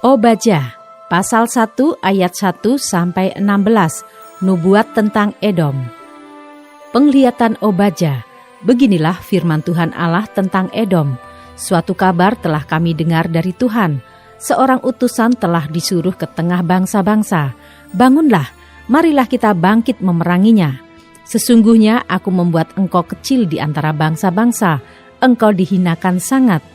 Obadjah, pasal 1 ayat 1 sampai 16, nubuat tentang Edom. Penglihatan Obadjah, beginilah firman Tuhan Allah tentang Edom. Suatu kabar telah kami dengar dari Tuhan. Seorang utusan telah disuruh ke tengah bangsa-bangsa. Bangunlah, marilah kita bangkit memeranginya. Sesungguhnya aku membuat engkau kecil di antara bangsa-bangsa. Engkau dihinakan sangat.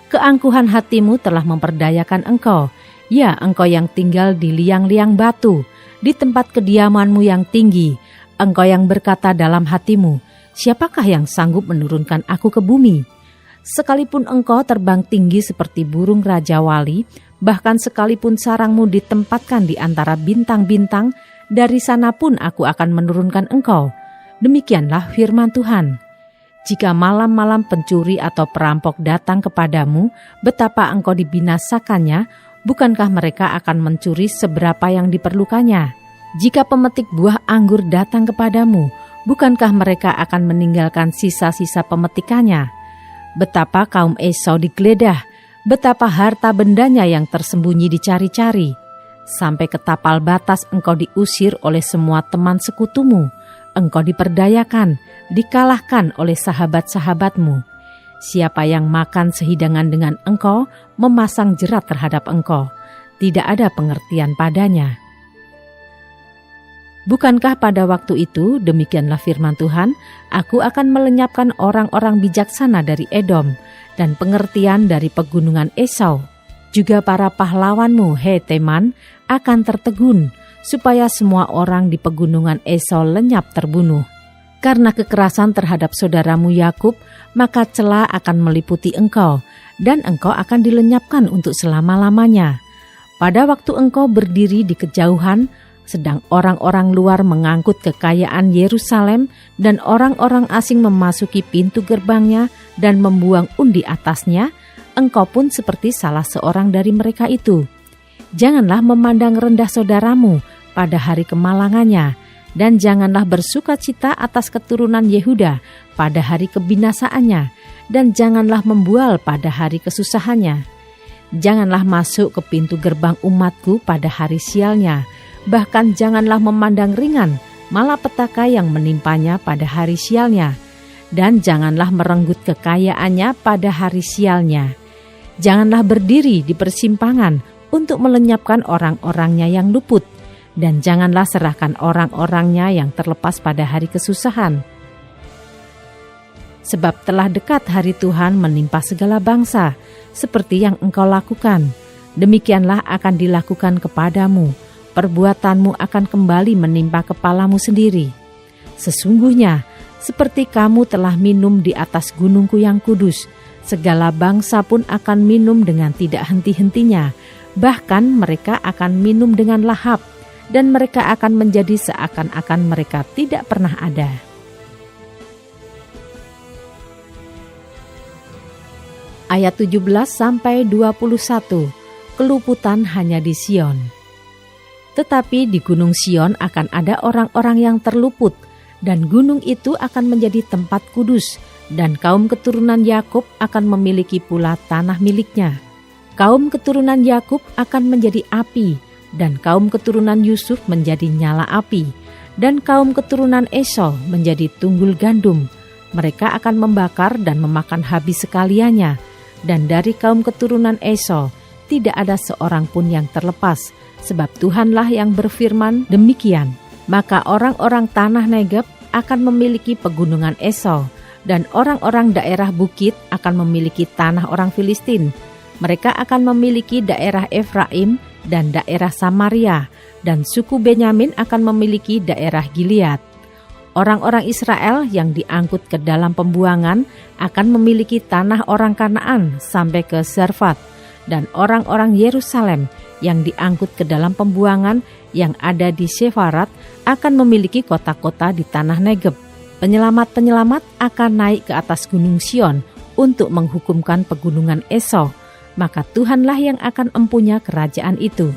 Keangkuhan hatimu telah memperdayakan engkau. Ya, engkau yang tinggal di liang-liang batu, di tempat kediamanmu yang tinggi. Engkau yang berkata dalam hatimu, siapakah yang sanggup menurunkan aku ke bumi? Sekalipun engkau terbang tinggi seperti burung Raja Wali, bahkan sekalipun sarangmu ditempatkan di antara bintang-bintang, dari sana pun aku akan menurunkan engkau. Demikianlah firman Tuhan. Jika malam-malam pencuri atau perampok datang kepadamu, betapa engkau dibinasakannya, bukankah mereka akan mencuri seberapa yang diperlukannya? Jika pemetik buah anggur datang kepadamu, bukankah mereka akan meninggalkan sisa-sisa pemetikannya? Betapa kaum Esau digeledah, betapa harta bendanya yang tersembunyi dicari-cari. Sampai ke tapal batas engkau diusir oleh semua teman sekutumu. Engkau diperdayakan, dikalahkan oleh sahabat-sahabatmu. Siapa yang makan sehidangan dengan engkau, memasang jerat terhadap engkau. Tidak ada pengertian padanya. Bukankah pada waktu itu, demikianlah firman Tuhan, aku akan melenyapkan orang-orang bijaksana dari Edom, dan pengertian dari pegunungan Esau. Juga para pahlawanmu, hei Teman, akan tertegun, supaya semua orang di pegunungan Esau lenyap terbunuh. Karena kekerasan terhadap saudaramu Yakub, maka celah akan meliputi engkau, dan engkau akan dilenyapkan untuk selama-lamanya. Pada waktu engkau berdiri di kejauhan, sedang orang-orang luar mengangkut kekayaan Yerusalem, dan orang-orang asing memasuki pintu gerbangnya dan membuang undi atasnya, engkau pun seperti salah seorang dari mereka itu. Janganlah memandang rendah saudaramu pada hari kemalangannya, dan janganlah bersuka cita atas keturunan Yehuda pada hari kebinasaannya, dan janganlah membual pada hari kesusahannya. Janganlah masuk ke pintu gerbang umatku pada hari sialnya, bahkan janganlah memandang ringan malapetaka yang menimpanya pada hari sialnya, dan janganlah merenggut kekayaannya pada hari sialnya. Janganlah berdiri di persimpangan untuk melenyapkan orang-orangnya yang luput, dan janganlah serahkan orang-orangnya yang terlepas pada hari kesusahan. Sebab telah dekat hari Tuhan menimpa segala bangsa, seperti yang engkau lakukan. Demikianlah akan dilakukan kepadamu, perbuatanmu akan kembali menimpa kepalamu sendiri. Sesungguhnya, seperti kamu telah minum di atas gunungku yang kudus, segala bangsa pun akan minum dengan tidak henti-hentinya, bahkan mereka akan minum dengan lahap, dan mereka akan menjadi seakan-akan mereka tidak pernah ada. Ayat 17-21, keluputan hanya di Sion. Tetapi di gunung Sion akan ada orang-orang yang terluput, dan gunung itu akan menjadi tempat kudus, dan kaum keturunan Yakub akan memiliki pula tanah miliknya. Kaum keturunan Yakub akan menjadi api, dan kaum keturunan Yusuf menjadi nyala api, dan kaum keturunan Esau menjadi tunggul gandum. Mereka akan membakar dan memakan habis sekaliannya, dan dari kaum keturunan Esau tidak ada seorang pun yang terlepas, sebab Tuhanlah yang berfirman demikian. Maka orang-orang tanah Negeb akan memiliki pegunungan Esau, dan orang-orang daerah bukit akan memiliki tanah orang Filistin. Mereka akan memiliki daerah Efraim dan daerah Samaria, dan suku Benyamin akan memiliki daerah Gilead. Orang-orang Israel yang diangkut ke dalam pembuangan akan memiliki tanah orang Kanaan sampai ke Zarfat, dan orang-orang Yerusalem yang diangkut ke dalam pembuangan yang ada di Sefarat akan memiliki kota-kota di tanah Negeb. Penyelamat-penyelamat akan naik ke atas gunung Sion untuk menghukumkan pegunungan Esau, maka Tuhanlah yang akan empunya kerajaan itu.